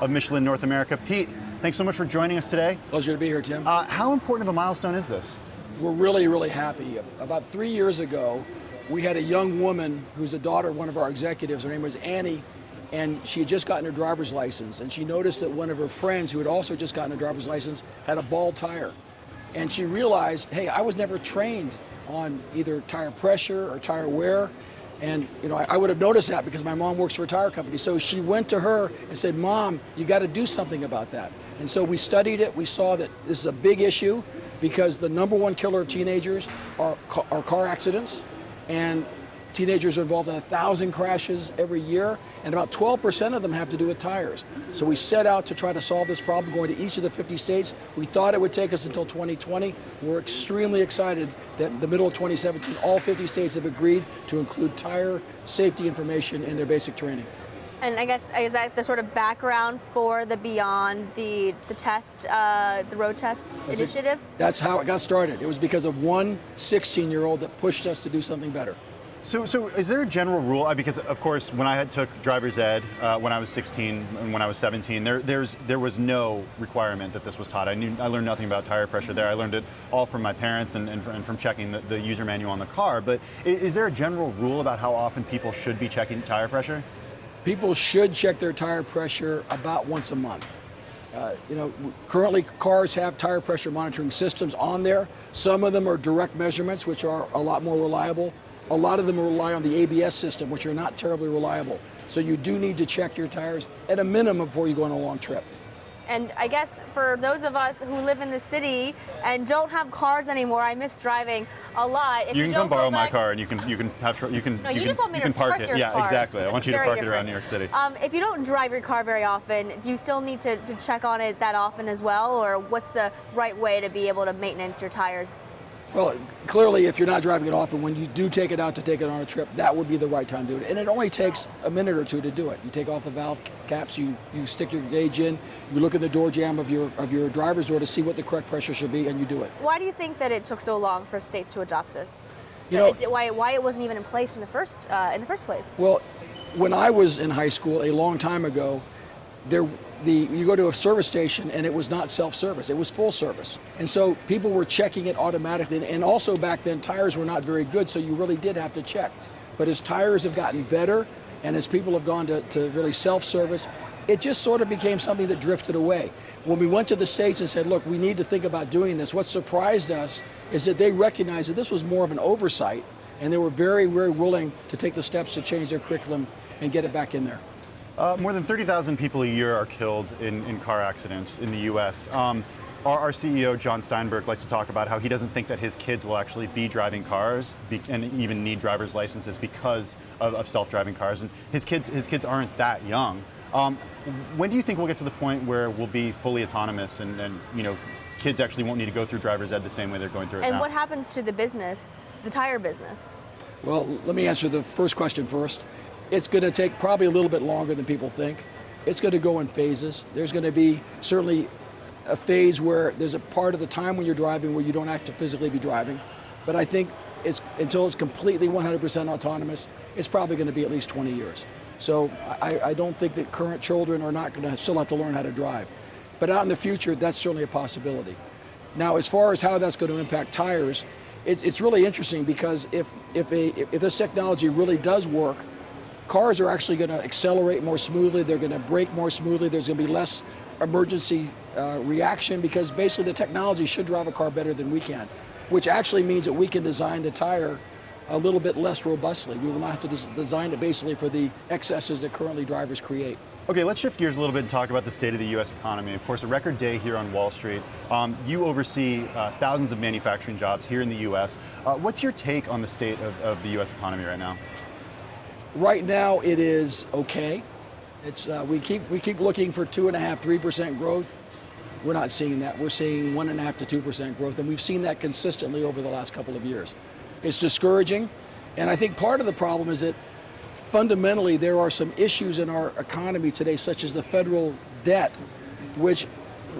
of Michelin North America. Pete, thanks so much for joining us today. Pleasure to be here, Tim. How important of a milestone is this? We're really, really happy. About 3 years ago, we had a young woman who's a daughter of one of our executives. Her name was Annie, and she had just gotten her driver's license. And she noticed that one of her friends, who had also just gotten her driver's license, had a bald tire. And she realized, hey, I was never trained on either tire pressure or tire wear. And I would have noticed that because my mom works for a tire company. So she went to her and said, Mom, you got to do something about that. And so we studied it. We saw that this is a big issue because the #1 killer of teenagers are car accidents. And teenagers are involved in 1,000 crashes every year, and about 12% of them have to do with tires. So we set out to try to solve this problem, going to each of the 50 states. We thought it would take us until 2020. We're extremely excited that in the middle of 2017, all 50 states have agreed to include tire safety information in their basic training. And I guess, is that the sort of background for the Beyond, the test, the road test initiative? That's how it got started. It was because of one 16-year-old that pushed us to do something better. So is there a general rule? Because of course, when I took driver's ed when I was 16 and when I was 17, there was no requirement that this was taught. I learned nothing about tire pressure there. I learned it all from my parents and from checking the user manual on the car. But is there a general rule about how often people should be checking tire pressure? People should check their tire pressure about once a month. Currently cars have tire pressure monitoring systems on there. Some of them are direct measurements, which are a lot more reliable. A lot of them rely on the ABS system, which are not terribly reliable. So you do need to check your tires at a minimum before you go on a long trip. And I guess for those of us who live in the city and don't have cars anymore, I miss driving a lot. If you can come borrow my car and you can just want me to park your it. Yeah, car. exactly. I want you to park it around New York City. If you don't drive your car very often, do you still need to check on it that often as well, or what's the right way to be able to maintenance your tires? Well, clearly, if you're not driving it often, when you do take it out to take it on a trip, that would be the right time to do it. And it only takes a minute or two to do it. You take off the valve caps, you stick your gauge in, you look in the door jamb of your driver's door to see what the correct pressure should be, and you do it. Why do you think that it took so long for states to adopt this? Why it wasn't even in place in the first place? Well, when I was in high school a long time ago, you go to a service station and it was not self-service, it was full service. And so people were checking it automatically, and also back then tires were not very good, so you really did have to check. But as tires have gotten better and as people have gone to really self-service, it just sort of became something that drifted away. When we went to the states and said, look, we need to think about doing this, what surprised us is that they recognized that this was more of an oversight, and they were very, very willing to take the steps to change their curriculum and get it back in there. More than 30,000 people a year are killed in car accidents in the U.S. Our CEO, John Steinberg, likes to talk about how he doesn't think that his kids will actually be driving cars and even need driver's licenses because of self-driving cars. And his kids aren't that young. When do you think we'll get to the point where we'll be fully autonomous and kids actually won't need to go through driver's ed the same way they're going through it now? And what happens to the business, the tire business? Well, let me answer the first question first. It's going to take probably a little bit longer than people think. It's going to go in phases. There's going to be certainly a phase where there's a part of the time when you're driving where you don't have to physically be driving. But I think until it's completely 100% autonomous, it's probably going to be at least 20 years. So I don't think that current children are not going to still have to learn how to drive. But out in the future, that's certainly a possibility. Now, as far as how that's going to impact tires, it's really interesting because if this technology really does work, cars are actually going to accelerate more smoothly, they're going to brake more smoothly, there's going to be less emergency reaction because basically the technology should drive a car better than we can, which actually means that we can design the tire a little bit less robustly. We will not have to design it basically for the excesses that currently drivers create. Okay, let's shift gears a little bit and talk about the state of the U.S. economy. Of course, a record day here on Wall Street. You oversee thousands of manufacturing jobs here in the U.S. What's your take on the state of the U.S. economy right now? Right now, it is okay. We keep looking for 2.5%, 3% growth. We're not seeing that. We're seeing 1.5% to 2% growth, and we've seen that consistently over the last couple of years. It's discouraging, and I think part of the problem is that fundamentally there are some issues in our economy today, such as the federal debt, which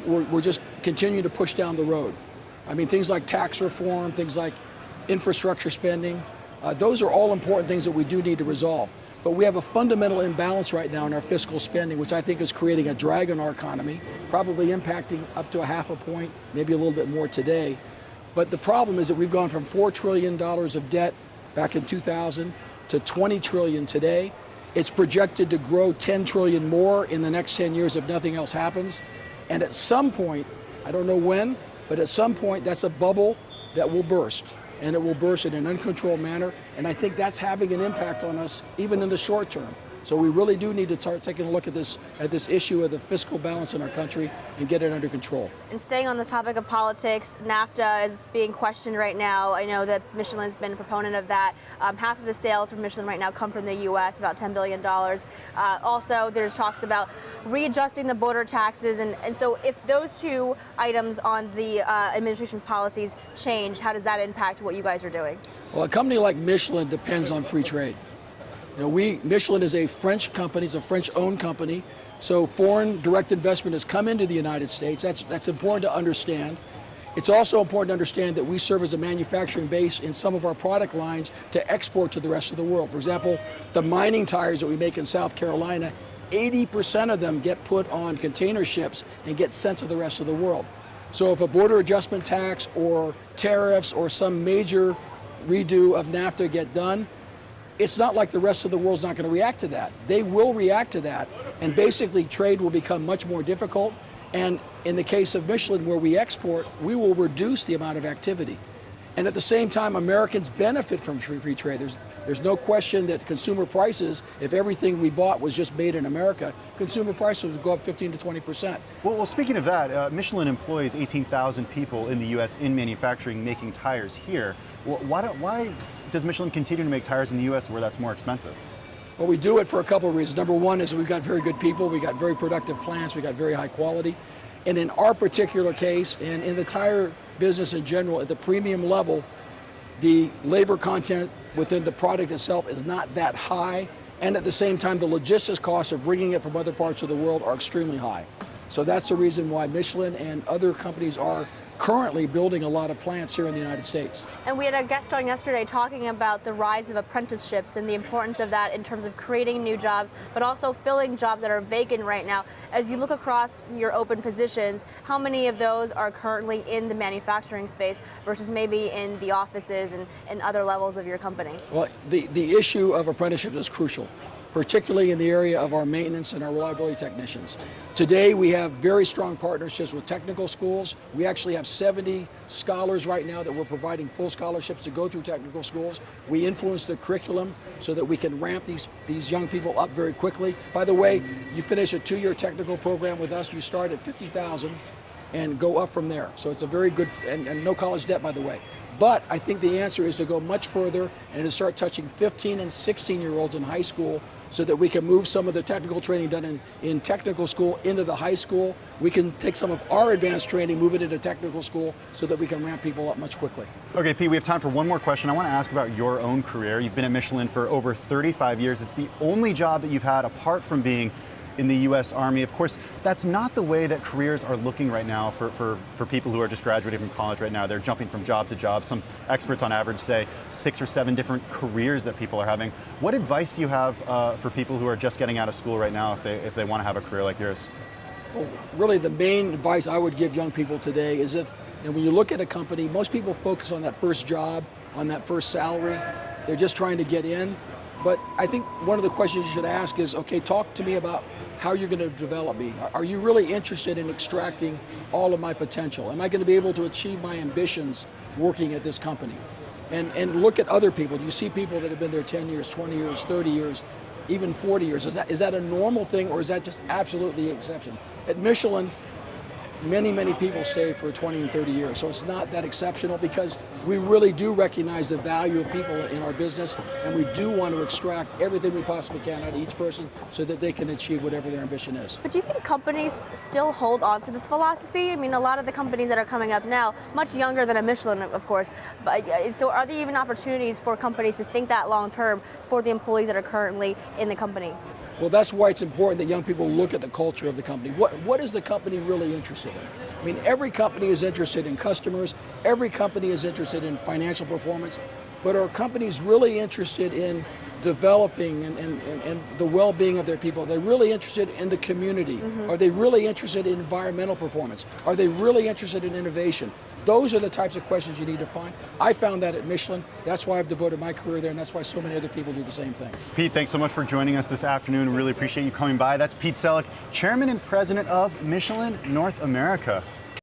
we're just continuing to push down the road. I mean, things like tax reform, things like infrastructure spending, those are all important things that we do need to resolve. but we have a fundamental imbalance right now in our fiscal spending, which I think is creating a drag on our economy, probably impacting up to a half a point, maybe a little bit more today. But the problem is that we've gone from $4 trillion of debt back in 2000 to 20 trillion today. It's projected to grow 10 trillion more in the next 10 years if nothing else happens. And at some point, I don't know when, but at some point that's a bubble that will burst. And it will burst in an uncontrolled manner. And I think that's having an impact on us even in the short term. So we really do need to start taking a look at this issue of the fiscal balance in our country and get it under control. And staying on the topic of politics, NAFTA is being questioned right now. I know that Michelin's been a proponent of that. Half of the sales from Michelin right now come from the U.S., about $10 billion. Also, there's talks about readjusting the border taxes. And so if those two items on the administration's policies change, how does that impact what you guys are doing? Well, a company like Michelin depends on free trade. You know, Michelin is a French company, it's a French-owned company, so foreign direct investment has come into the United States. That's important to understand. It's also important to understand that we serve as a manufacturing base in some of our product lines to export to the rest of the world. For example, the mining tires that we make in South Carolina, 80% of them get put on container ships and get sent to the rest of the world. So if a border adjustment tax or tariffs or some major redo of NAFTA get done, it's not like the rest of the world's not going to react to that. They will react to that, and basically trade will become much more difficult. And in the case of Michelin, where we export, we will reduce the amount of activity. And at the same time, Americans benefit from free trade. There's no question that consumer prices, if everything we bought was just made in America, consumer prices would go up 15 to 20%. Well, speaking of that, Michelin employs 18,000 people in the U.S. in manufacturing, making tires here. Why does Michelin continue to make tires in the U.S. where that's more expensive? Well, we do it for a couple of reasons. Number one is we've got very good people, we got very productive plants, we got very high quality. And in our particular case, and in the tire business in general, at the premium level, the labor content within the product itself is not that high. And at the same time, the logistics costs of bringing it from other parts of the world are extremely high. So that's the reason why Michelin and other companies are currently building a lot of plants here in the United States. And we had a guest on yesterday talking about the rise of apprenticeships and the importance of that in terms of creating new jobs, but also filling jobs that are vacant right now. As you look across your open positions, how many of those are currently in the manufacturing space versus maybe in the offices and other levels of your company? Well, the issue of apprenticeship is crucial, particularly in the area of our maintenance and our reliability technicians. Today we have very strong partnerships with technical schools. We actually have 70 scholars right now that we're providing full scholarships to go through technical schools. We influence the curriculum so that we can ramp these young people up very quickly. By the way, you finish a 2-year technical program with us, you start at $50,000 and go up from there. So it's a very good, and no college debt, by the way. But I think the answer is to go much further and to start touching 15 and 16-year-olds in high school so that we can move some of the technical training done in technical school into the high school. We can take some of our advanced training, move it into technical school so that we can ramp people up much quickly. Okay, Pete, we have time for one more question. I want to ask about your own career. You've been at Michelin for over 35 years. It's the only job that you've had apart from being in the U.S. Army. Of course, that's not the way that careers are looking right now for people who are just graduating from college right now. They're jumping from job to job. Some experts on average say 6 or 7 different careers that people are having. What advice do you have for people who are just getting out of school right now if they want to have a career like yours? Well, really the main advice I would give young people today is when you look at a company, most people focus on that first job, on that first salary. They're just trying to get in. But I think one of the questions you should ask is, okay, talk to me about how you're going to develop me. Are you really interested in extracting all of my potential? Am I going to be able to achieve my ambitions working at this company? And look at other people. Do you see people that have been there 10 years, 20 years, 30 years, even 40 years? Is that a normal thing, or is that just absolutely the exception? At Michelin, many people stay for 20 and 30 years, so it's not that exceptional because we really do recognize the value of people in our business, and we do want to extract everything we possibly can out of each person so that they can achieve whatever their ambition is. But do you think companies still hold on to this philosophy? I mean, a lot of the companies that are coming up now, much younger than a Michelin, of course, but so are there even opportunities for companies to think that long term for the employees that are currently in the company? Well, that's why it's important that young people look at the culture of the company. What is the company really interested in? I mean, every company is interested in customers, every company is interested in financial performance, but are companies really interested in developing and the well-being of their people? Are they really interested in the community? Are they really interested in environmental performance? Are they really interested in innovation? Those are the types of questions you need to find. I found that at Michelin. That's why I've devoted my career there, and that's why so many other people do the same thing. Pete, thanks so much for joining us this afternoon. Really appreciate you coming by. That's Pete Selleck, Chairman and President of Michelin North America.